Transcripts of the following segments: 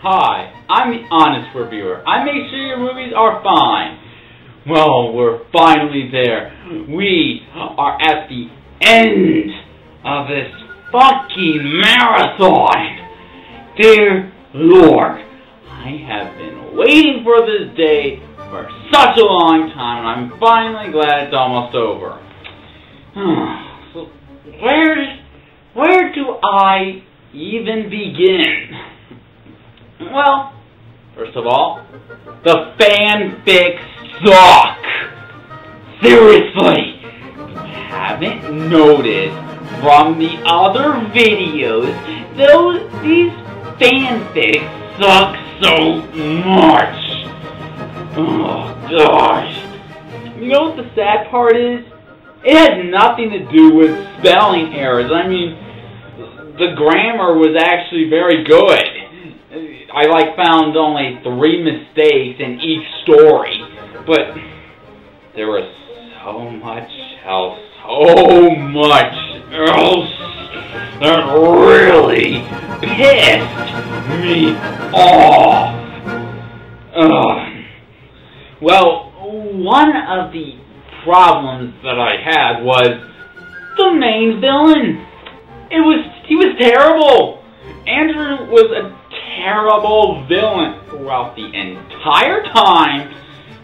Hi, I'm the honest reviewer. I make sure your movies are fine. Well, we're finally there. We are at the end of this fucking marathon. Dear Lord, I have been waiting for this day for such a long time, and I'm finally glad it's almost over. So, where do I even begin? Well, first of all, the fanfics suck! Seriously! You haven't noticed from the other videos, these fanfics suck so much! Oh gosh! You know what the sad part is? It has nothing to do with spelling errors. I mean, the grammar was actually very good. I found only 3 mistakes in each story, but there was so much else that really pissed me off. Well, one of the problems that I had was the main villain. He was terrible. Andrew was a terrible villain throughout the entire time.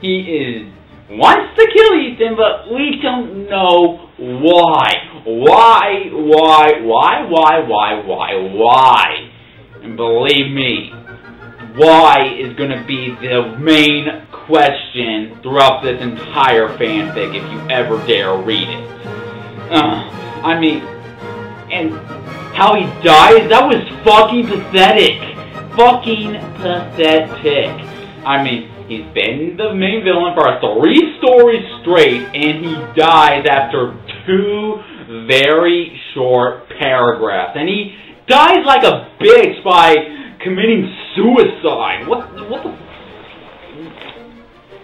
He wants to kill Ethan, but we don't know why. Why? And believe me, why is going to be the main question throughout this entire fanfic if you ever dare read it. I mean, and how he dies, that was fucking pathetic. Fucking pathetic. I mean, he's been the main villain for 3 stories straight, and he dies after 2 very short paragraphs. And he dies like a bitch by committing suicide. What the...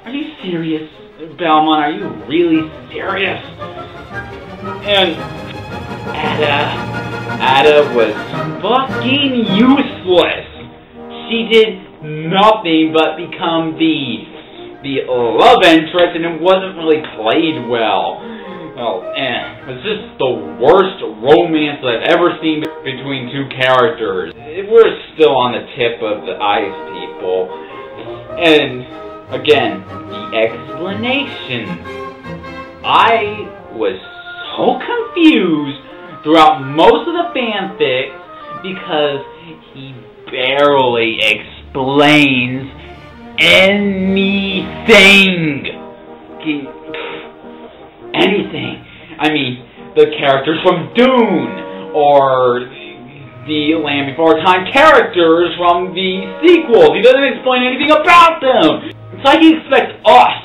Are you serious, Belmont? Are you really serious? And Ada was fucking useless. She did nothing but become the love interest, and it wasn't really played well. Well, it was just the worst romance I've ever seen between 2 characters. We're still on the tip of the ice, people. And again, the explanation. I was so confused throughout most of the fanfics because he barely explains anything. Anything. I mean, the characters from Dune, or the Land Before Time characters from the sequels. He doesn't explain anything about them. It's like he expects us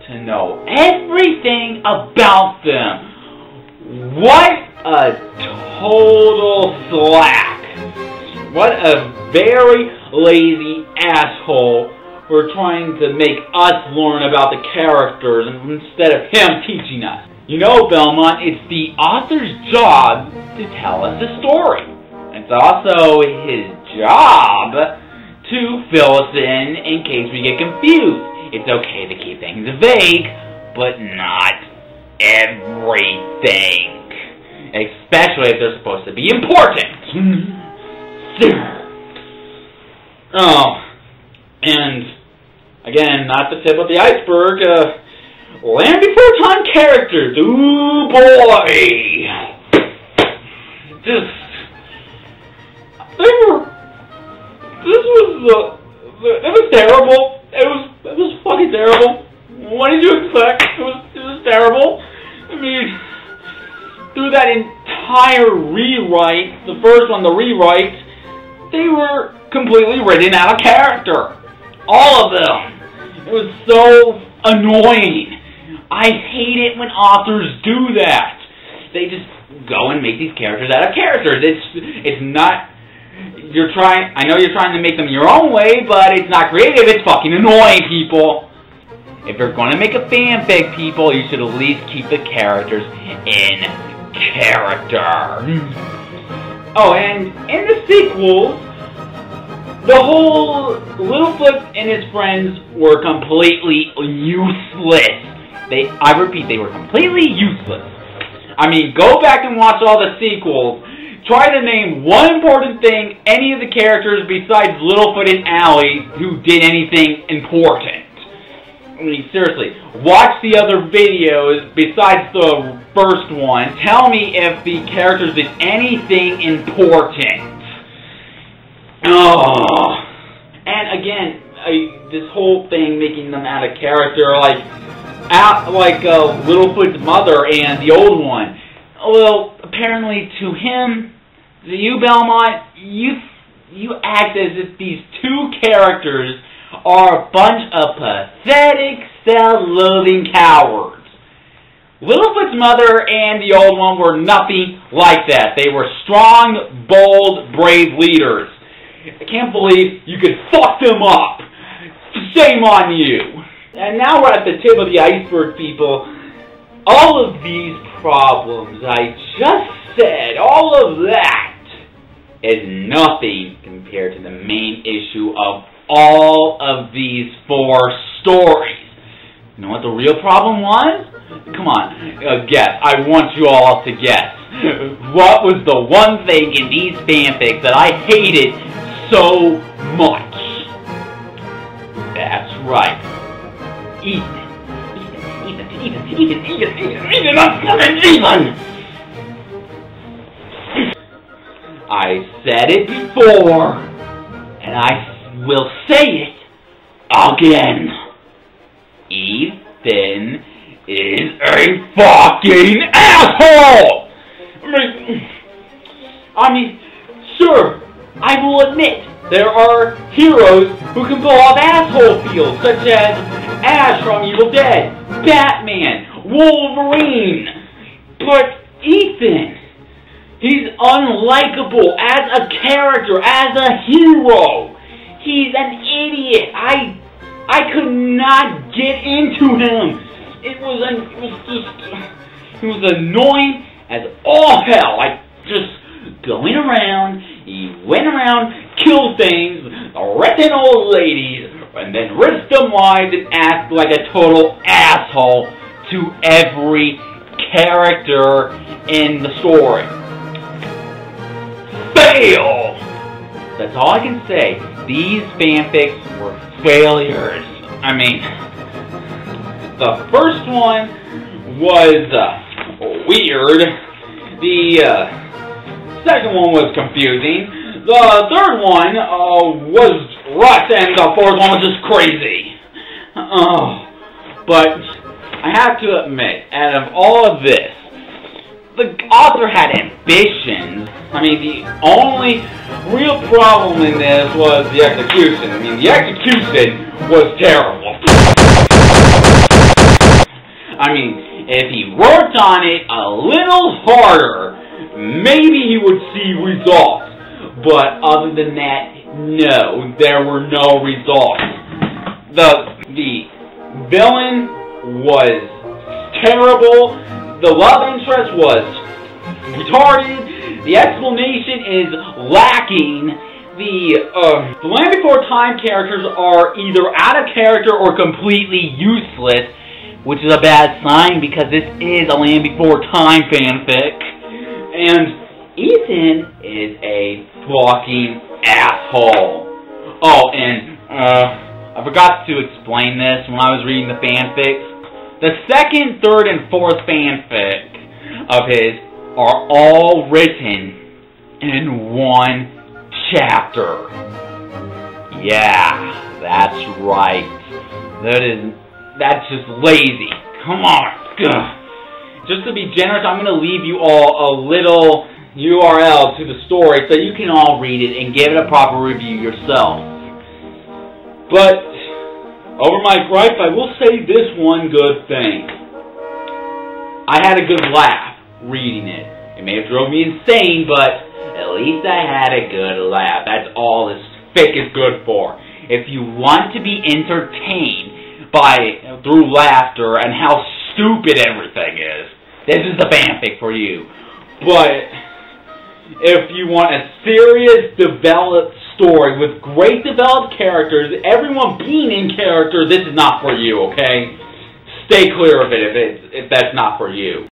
to know everything about them. What a total slack. What a very lazy asshole for trying to make us learn about the characters instead of him teaching us. You know, Belmont, it's the author's job to tell us a story. It's also his job to fill us in case we get confused. It's okay to keep things vague, but not everything. Especially if they're supposed to be important. And again, not the tip of the iceberg, Land Before Time characters. Ooh boy! It was terrible. It was fucking terrible. What did you expect? It was terrible. I mean, through that entire rewrite, the first one, the rewrite, they were completely written out of character. All of them. It was so annoying. I hate it when authors do that. They just go and make these characters out of characters. It's not... I know you're trying to make them your own way, but it's not creative. It's fucking annoying, people. If you're going to make a fanfic, people, you should at least keep the characters in character. Oh, and in the sequels, The whole Littlefoot and his friends were completely useless. I repeat, they were completely useless. I mean, go back and watch all the sequels. Try to name one important thing any of the characters besides Littlefoot and Allie who did anything important. I mean, seriously, watch the other videos besides the first one. Tell me if the characters did anything important. Oh. And again, this whole thing making them out of character, like Littlefoot's mother and the old one. Well, apparently to him, to you, Belmont, you act as if these two characters are a bunch of pathetic, self-loathing cowards. Littlefoot's mother and the old one were nothing like that. They were strong, bold, brave leaders. I can't believe you could fuck them up. Shame on you. And now we're at the tip of the iceberg, people. All of these problems I just said, all of that, is nothing compared to the main issue of all of these 4 stories. You know what the real problem was? Come on, guess. I want you all to guess. What was the one thing in these fanfics that I hated so much? That's right. Ethan. I said it before, and I will say it again. Ethan is a fucking asshole! I mean, sure, I will admit there are heroes who can pull off asshole feels, such as Ash from Evil Dead, Batman, Wolverine. But Ethan, he's unlikable as a character, as a hero. He's an idiot. I could not get into him. It was annoying as all hell. Like, just going around, he went around, killed things, arrested old ladies, and then risked them lives and acted like a total asshole to every character in the story. Fail! That's all I can say. These fanfics were failures. I mean, the first one was weird. The second one was confusing. The third one was rushed, and the fourth one was just crazy. But I have to admit, out of all of this, the author had ambitions. I mean, the only real problem in this was the execution. I mean, the execution was terrible. I mean, if he worked on it a little harder, maybe he would see results. But other than that, no, there were no results. The villain was terrible. The love interest was retarded. The explanation is lacking. The Land Before Time characters are either out of character or completely useless, which is a bad sign because this is a Land Before Time fanfic. And Ethan is a fucking asshole. Oh, and I forgot to explain this when I was reading the fanfics. The second, third, and fourth fanfic of his are all written in one chapter. Yeah, that's right. That's just lazy. Come on. Ugh. Just to be generous, I'm going to leave you all a little URL to the story so you can all read it and give it a proper review yourself. But over my gripes, I will say this one good thing. I had a good laugh reading it. It may have drove me insane, but at least I had a good laugh. That's all this fic is good for. If you want to be entertained through laughter and how stupid everything is, this is the fanfic for you. But if you want a serious, developed story with great developed characters, everyone being in character, this is not for you, okay? Stay clear of it if that's not for you.